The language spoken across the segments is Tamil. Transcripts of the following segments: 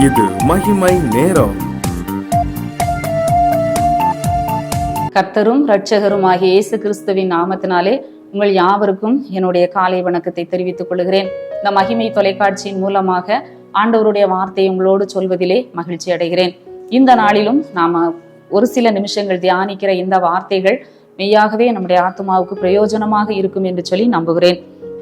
இது மகிமை நேரம். கர்த்தரும் இரட்சகருமாகிய இயேசு கிறிஸ்துவின் நாமத்தினாலே உங்கள் யாவருக்கும் என்னுடைய காலை வணக்கத்தை தெரிவித்துக் கொள்கிறேன். இந்த மகிமை தொலைக்காட்சியின் மூலமாக ஆண்டவருடைய வார்த்தையை உங்களோடு சொல்வதிலே மகிழ்ச்சி அடைகிறேன். இந்த நாளிலும் நாம ஒரு சில நிமிஷங்கள் தியானிக்கிற இந்த வார்த்தைகள் மெய்யாகவே நம்முடைய ஆத்மாவுக்கு பிரயோஜனமாக இருக்கும் என்று சொல்லி நம்புகிறேன்.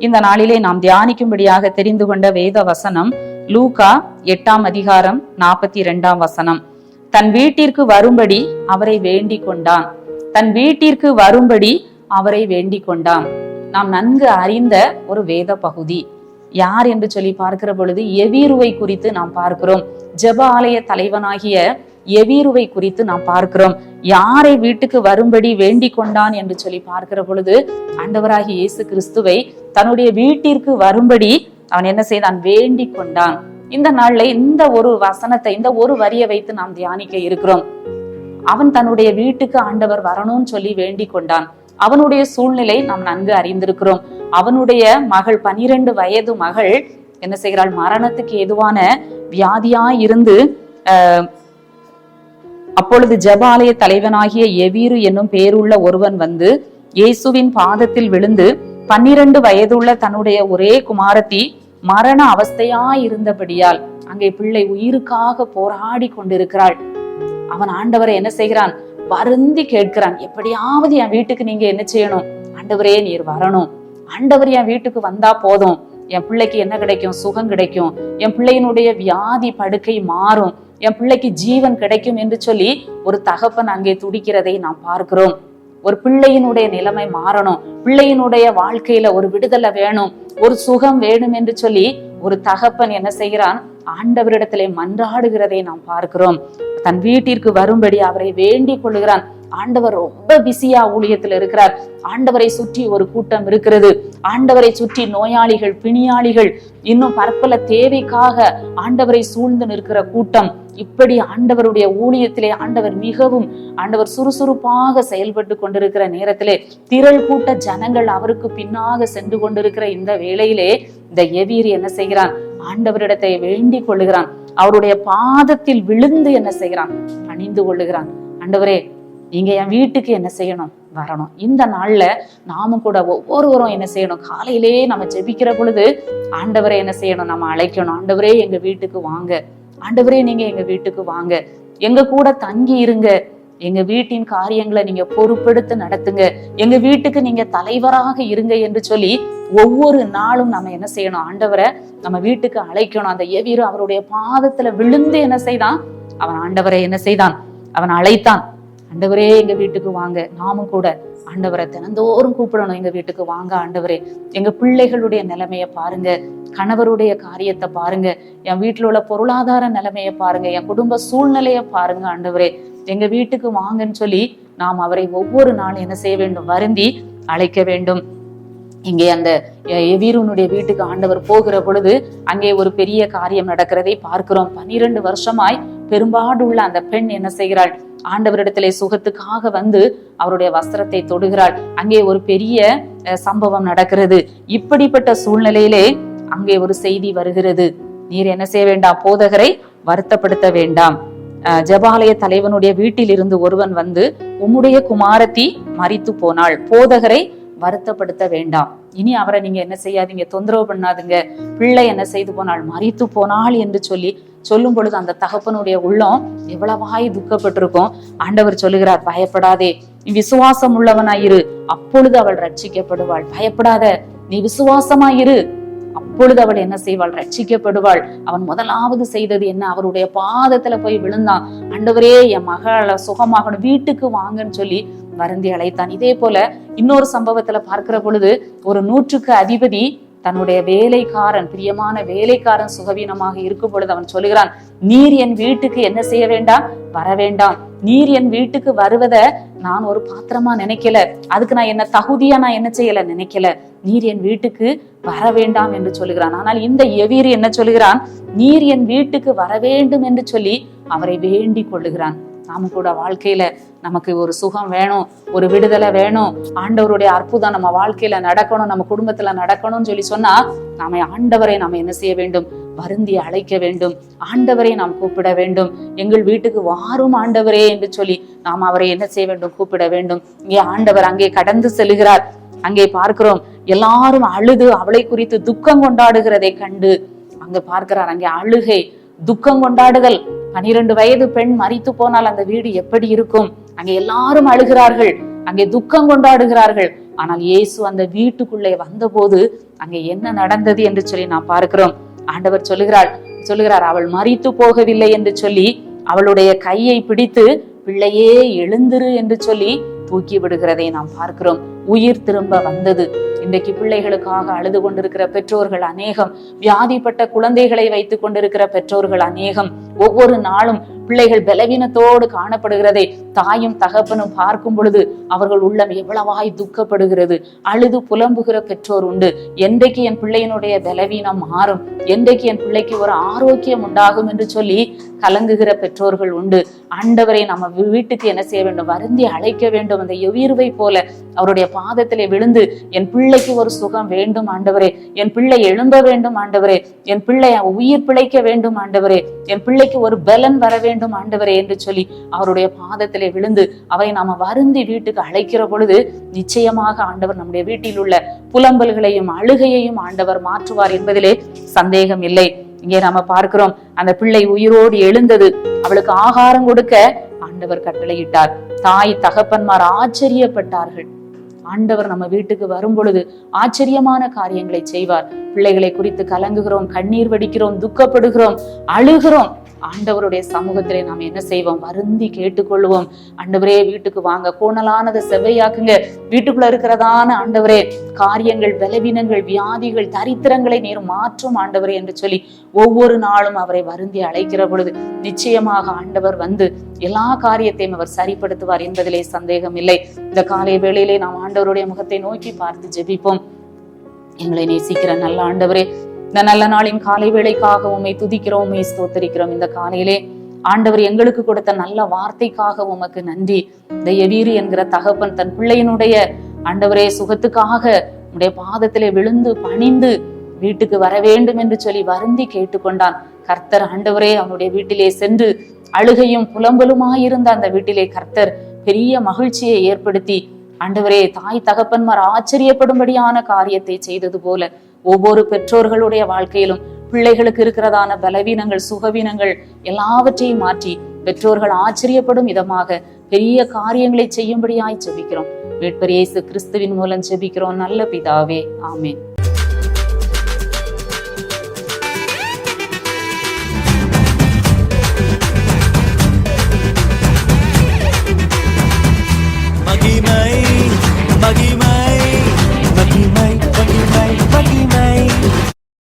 இந்த நாளிலே நாம் தியானிக்கும்படியாக தெரிந்து கொண்ட வேத வசனம் லூக்கா 8ஆம் அதிகாரம் 42ஆம் வசனம். தன் வீட்டிற்கு வரும்படி அவரை வேண்டிக் கொண்டான். தன் வீட்டிற்கு வரும்படி அவரை வேண்டிக் கொண்டான். நாம் நன்கு அறிந்த ஒரு வேத பகுதி. யார் என்று சொல்லி பார்க்கிற பொழுது எவீருவை குறித்து நாம் பார்க்கிறோம். ஜெப ஆலய தலைவனாகிய எவீருவை குறித்து நாம் பார்க்கிறோம். யாரை வீட்டுக்கு வரும்படி வேண்டிக் கொண்டான் என்று சொல்லி பார்க்கிற பொழுது ஆண்டவராகிய இயேசு கிறிஸ்துவை தன்னுடைய வீட்டிற்கு வரும்படி அவன் என்ன செய்தான்? வேண்டிக் கொண்டான். இந்த நாள்ல இந்த ஒரு வசனத்தை, இந்த ஒரு வரியை வைத்து நாம் தியானிக்க இருக்கிறோம். அவன் தன்னுடைய வீட்டுக்கு ஆண்டவர் வரணும்னு சொல்லி வேண்டிக் கொண்டான். அவனுடைய சூழ்நிலை நாம் நன்கு அறிந்திருக்கிறோம். அவனுடைய மகள் 12 வயது மகள் என்ன செய்கிறாள்? மரணத்துக்கு ஏதுவான வியாதியாய் இருந்து அப்பொழுது ஜெபாலய தலைவனாகிய எவீரு என்னும் பேருள்ள ஒருவன் வந்து இயேசுவின் பாதத்தில் விழுந்து 12 வயதுள்ள தன்னுடைய ஒரே குமாரத்தி மரண அவஸ்தையாய் இருந்தபடியால் அங்கே பிள்ளை உயிருக்காக போராடி கொண்டிருக்கிறாள். அவன் ஆண்டவரை என்ன செய்கிறான்? வருந்தி கேட்கிறான். எப்படியாவது என் வீட்டுக்கு நீங்க என்ன செய்யணும்? ஆண்டவரே நீர் வரணும். ஆண்டவர் என் வீட்டுக்கு வந்தா போதும், என் பிள்ளைக்கு என்ன கிடைக்கும்? சுகம் கிடைக்கும். என் பிள்ளையினுடைய வியாதி படுக்கை மாறும். என் பிள்ளைக்கு ஜீவன் கிடைக்கும் என்று சொல்லி ஒரு தகப்பன் அங்கே துடிக்கிறதை நாம் பார்க்கிறோம். ஒரு பிள்ளையினுடைய நிலைமை மாறணும், பிள்ளையினுடைய வாழ்க்கையில ஒரு விடுதலை வேணும், ஒரு சுகம் வேணும் என்று சொல்லி ஒரு தகப்பன் என்ன செய்கிறான்? ஆண்டவரிடத்திலே மன்றாடுகிறதை நாம் பார்க்கிறோம். தன் வீட்டிற்கு வரும்படி அவரை வேண்டிக் கொள்ளுகிறான். ஆண்டவர் ரொம்ப பிஸியா ஊழியத்தில் இருக்கிறார். ஆண்டவரை சுற்றி ஒரு கூட்டம் இருக்கிறது. ஆண்டவரை சுற்றி நோயாளிகள், பிணியாளிகள், இன்னும் பற்பல தேவைக்காக ஆண்டவரை சூழ்ந்து நிற்கிற கூட்டம். இப்படி ஆண்டவருடைய ஊழியத்திலே ஆண்டவர் சுறுசுறுப்பாக செயல்பட்டு கொண்டிருக்கிற நேரத்திலே திரள் கூட்ட ஜனங்கள் அவருக்கு பின்னாக சென்று கொண்டிருக்கிற இந்த வேளையிலே இந்த எவீர் என்ன செய்கிறான்? ஆண்டவரிடத்தை வேண்டிக் கொள்ளுகிறான். அவருடைய பாதத்தில் விழுந்து என்ன செய்கிறான்? பணிந்து கொள்ளுகிறான். ஆண்டவரே, நீங்க என் வீட்டுக்கு என்ன செய்யணும்? வரணும். இந்த நாள்ல நாமும் கூட ஒவ்வொருவரும் என்ன செய்யணும்? காலையிலே நம்ம ஜெபிக்கிற பொழுது ஆண்டவரை என்ன செய்யணும்? நம்ம அழைக்கணும். ஆண்டவரே, எங்க வீட்டுக்கு வாங்க. ஆண்டவரே, நீங்க எங்க வீட்டுக்கு வாங்க. எங்க கூட தங்கி இருங்க. எங்க வீட்டின் காரியங்களை நீங்க பொறுப்பெடுத்து நடத்துங்க. எங்க வீட்டுக்கு நீங்க தலைவராக இருங்க என்று சொல்லி ஒவ்வொரு நாளும் நம்ம என்ன செய்யணும்? ஆண்டவரை நம்ம வீட்டுக்கு அழைக்கணும். அந்த எவீரு அவருடைய பாதத்துல விழுந்து என்ன செய்தான்? அவன் ஆண்டவரை என்ன செய்தான்? அவன் அழைத்தான். ஆண்டவரே, எங்க வீட்டுக்கு வாங்க. நாமும் கூட ஆண்டவரை தினந்தோறும் கூப்பிடணும். எங்க வீட்டுக்கு வாங்க ஆண்டவரே. எங்க பிள்ளைகளுடைய நிலைமைய பாருங்க, கணவருடைய காரியத்தை பாருங்க, என் வீட்டுல உள்ள பொருளாதார நிலைமைய பாருங்க, என் குடும்ப சூழ்நிலைய பாருங்க. ஆண்டவரே, எங்க வீட்டுக்கு வாங்கன்னு சொல்லி நாம் அவரை ஒவ்வொரு நாளும் என்ன செய்ய வேண்டும்? வருந்தி அழைக்க வேண்டும். இங்கே அந்த எவீருனுடைய வீட்டுக்கு ஆண்டவர் போகிற பொழுது அங்கே ஒரு பெரிய காரியம் நடக்கிறதை பார்க்கிறோம். 12 வருஷமாய் பெரும்பாடுள்ள அந்த பெண் என்ன செய்கிறாள்? ஆண்டவரிடத்திலே சுகத்துக்காக வந்து அவருடைய வஸ்திரத்தை தொடுகிறாள். அங்கே ஒரு பெரிய சம்பவம் நடக்கிறது. இப்படிப்பட்ட சூழ்நிலையிலே அங்கே ஒரு செய்தி வருகிறது. நீர் என்ன செய்ய வேண்டாம்? போதகரை வருத்தப்படுத்த வேண்டாம். ஜெபாலய தலைவனுடைய வீட்டில் இருந்து ஒருவன் வந்து உம்முடைய குமாரத்தி மரித்து போனாள், போதகரை வருத்தப்படுத்த வேண்டாம். இனி அவரை நீங்க என்ன செய்யாதீங்க, தொந்தரவு பண்ணாதுங்க. பிள்ளை என்ன செய்து போனாள்? மரித்து போனாள் என்று சொல்லும் பொழுது அந்த தகப்பனுடைய உள்ளம் எவ்வளவாய் துக்கப்பட்டிருக்கும். ஆண்டவர் சொல்லுகிறார், பயப்படாதே, நீ விசுவாசம் உள்ளவனாயிரு, அப்பொழுது அவள் ரட்சிக்கப்படுவாள். பயப்படாத, நீ விசுவாசமாயிரு, அப்பொழுது அவள் என்ன செய்வாள்? ரட்சிக்கப்படுவாள். அவன் முதலாவது செய்தது என்ன? அவருடைய பாதத்துல போய் விழுந்தான். ஆண்டவரே, என் மகளை சுகமாகணும், வீட்டுக்கு வாங்கன்னு சொல்லி வருந்தி அழைத்தான். இதே போல இன்னொரு சம்பவத்துல பார்க்கிற பொழுது ஒரு 100க்கு அதிபதி தன்னுடைய வேலைக்காரன், பிரியமான வேலைக்காரன் சுகவீனமாக இருக்கும் பொழுது அவன் சொல்லுகிறான், நீர் என் வீட்டுக்கு என்ன செய்ய வேண்டாம்? வர வேண்டாம். நீர் என் வீட்டுக்கு வருவத நான் ஒரு பாத்திரமா நினைக்கல, அதுக்கு நான் என்ன தகுதியா நான் என்ன செய்யல நினைக்கல. நீர் என் வீட்டுக்கு வர வேண்டாம் என்று சொல்லுகிறான். ஆனால் இந்த எவீர் என்ன சொல்லுகிறான்? நீர் என் வீட்டுக்கு வர வேண்டும் என்று சொல்லி அவரை வேண்டிக் கொள்ளுகிறான். நாம கூட வாழ்க்கையில நமக்கு ஒரு சுகம் வேணும், ஒரு விடுதலை வேணும், ஆண்டவருடைய அற்புதம் நம்ம வாழ்க்கையில நடக்கணும், நம்ம குடும்பத்துல நடக்கணும்னு சொல்லி சொன்னா நாம ஆண்டவரை நாம என்ன செய்ய வேண்டும்? வருந்தி அழைக்க வேண்டும். ஆண்டவரை நாம் கூப்பிட வேண்டும். எங்கள் வீட்டுக்கு வாரும் ஆண்டவரே என்று சொல்லி நாம் அவரை என்ன செய்ய வேண்டும்? கூப்பிட வேண்டும். இங்கே ஆண்டவர் அங்கே கடந்து செல்கிறார். அங்கே பார்க்கிறோம், எல்லாரும் அழுது அவளை குறித்து துக்கம் கொண்டாடுகிறதை கண்டு அங்க பார்க்கிறார். அங்கே அழுகை, துக்கம் கொண்டாடுதல். 12 வயது பெண் மரித்து போனால் அந்த வீடு எப்படி இருக்கும்? அங்கே எல்லாரும் அழுகிறார்கள், அங்கே துக்கம் கொண்டாடுகிறார்கள். ஆனால் இயேசு அந்த வீட்டுக்குள்ளே வந்தபோது அங்கே என்ன நடந்தது என்று சொல்லி நாம் பார்க்கிறோம். ஆண்டவர் சொல்லுகிறார், அவள் மரித்து போகவில்லை என்று சொல்லி அவளுடைய கையை பிடித்து பிள்ளையே எழுந்திரு என்று சொல்லி தூக்கி விடுகிறதை நாம் பார்க்கிறோம். உயிர் திரும்ப வந்தது. இன்றைக்கு பிள்ளைகளுக்காக அழுது கொண்டிருக்கிற பெற்றோர்கள் அநேகம், வியாதிப்பட்ட குழந்தைகளை வைத்துக் கொண்டிருக்கிற பெற்றோர்கள் அநேகம். ஒவ்வொரு நாளும் பிள்ளைகள் பலவீனத்தோடு காணப்படுகிறதை தாயும் தகப்பனும் பார்க்கும் பொழுது அவர்கள் உள்ளம் எவ்வளவாய் துக்கப்படுகிறது. அழுது புலம்புகிற பெற்றோர் உண்டு. என்றைக்கு என் பிள்ளையினுடைய பலவீனம் மாறும், என்றைக்கு என் பிள்ளைக்கு ஒரு ஆரோக்கியம் உண்டாகும் என்று சொல்லி கலங்குகிற பெற்றோர்கள் உண்டு. ஆண்டவரை நம்ம வீட்டுக்கு என்ன செய்ய வேண்டும்? வருந்தி அழைக்க வேண்டும். அந்த எவ்விருவை போல அவருடைய பாதத்திலே விழுந்து, என் பிள்ளைக்கு ஒரு சுகம் வேண்டும் ஆண்டவரே, என் பிள்ளை எழும்ப வேண்டும் ஆண்டவரே, என் பிள்ளை உயிர் பிழைக்க வேண்டும் ஆண்டவரே, என் பிள்ளைக்கு ஒரு பலன் வர வேண்டும் ஆண்டவரே என்று சொல்லி அவருடைய பாதத்திலே விழுந்து அவரை நாம வருந்தி வீட்டுக்கு அழைக்கிற பொழுது நிச்சயமாக ஆண்டவர் நம்முடைய வீட்டில் உள்ள புலம்பல்களையும் அழுகையையும் ஆண்டவர் மாற்றுவார் என்பதிலே சந்தேகம் இல்லை. இங்கே நாம பார்க்கிறோம், அந்த பிள்ளை உயிரோடு எழுந்தது. அவளுக்கு ஆகாரம் கொடுக்க ஆண்டவர் கட்டளையிட்டார். தாய் தகப்பன்மார் ஆச்சரியப்பட்டார்கள். ஆண்டவர் நம்ம வீட்டுக்கு வரும் பொழுது ஆச்சரியமான காரியங்களை செய்வார். பிள்ளைகளை குறித்து கலங்குகிறோம், கண்ணீர் வடிக்கிறோம், துக்கப்படுகிறோம், அழுகிறோம். ஆண்டவருடைய சமூகத்திலே நாம் என்ன செய்வோம்? வருந்தி கேட்டுக்கொள்வோம். ஆண்டவரே வீட்டுக்கு வாங்க, கோணலானதை செவ்வையாக்குங்க, வீட்டுக்குள்ள இருக்கிறதான ஆண்டவரே காரியங்கள், பலவீனங்கள், வியாதிகள், தரித்திரங்களை நீர் மாற்றும் ஆண்டவரே என்று சொல்லி ஒவ்வொரு நாளும் அவரை வருந்தி அழைக்கிற பொழுது நிச்சயமாக ஆண்டவர் வந்து எல்லா காரியத்தையும் அவர் சரிப்படுத்துவார் என்பதிலே சந்தேகம் இல்லை. இந்த காலை வேளையிலே நாம் ஆண்டவருடைய முகத்தை நோக்கி பார்த்து ஜெபிப்போம். எங்களை நேசிக்கிற நல்ல ஆண்டவரே, இந்த நல்ல நாளின் காலை வேளைக்காக உம்மை துதிக்கிறோம், உம்மை ஸ்தோத்தரிக்கிறோம். இந்த காலையிலே ஆண்டவர் எங்களுக்கு கொடுத்த நல்ல வார்த்தைக்காக உமக்கு நன்றி. இந்த எவீரு என்கிற தகப்பன் தன் பிள்ளையினுடைய ஆண்டவரே சுகத்துக்காக உடைய பாதத்திலே விழுந்து பணிந்து வீட்டுக்கு வர வேண்டும் என்று சொல்லி வருந்தி கேட்டுக்கொண்டான். கர்த்தர் ஆண்டவரே அவனுடைய வீட்டிலே சென்று அழுகையும் புலம்பலுமாயிருந்த அந்த வீட்டிலே கர்த்தர் பெரிய மகிழ்ச்சியை ஏற்படுத்தி ஆண்டவரே தாய் தகப்பன்மார் ஆச்சரியப்படும்படியான காரியத்தை செய்தது போல ஒவ்வொரு பெற்றோர்களுடைய வாழ்க்கையிலும் பிள்ளைகளுக்கு இருக்கிறதான பலவீனங்கள், சுகவீனங்கள் எல்லாவற்றையும் மாற்றி பெற்றோர்கள் ஆச்சரியப்படும் விதமாக பெரிய காரியங்களை செய்யும்படியாய் ஜெபிக்கிறோம். மீட்பர் இயேசு கிறிஸ்துவின் மூலம் ஜெபிக்கிறோம் நல்ல பிதாவே, ஆமென்.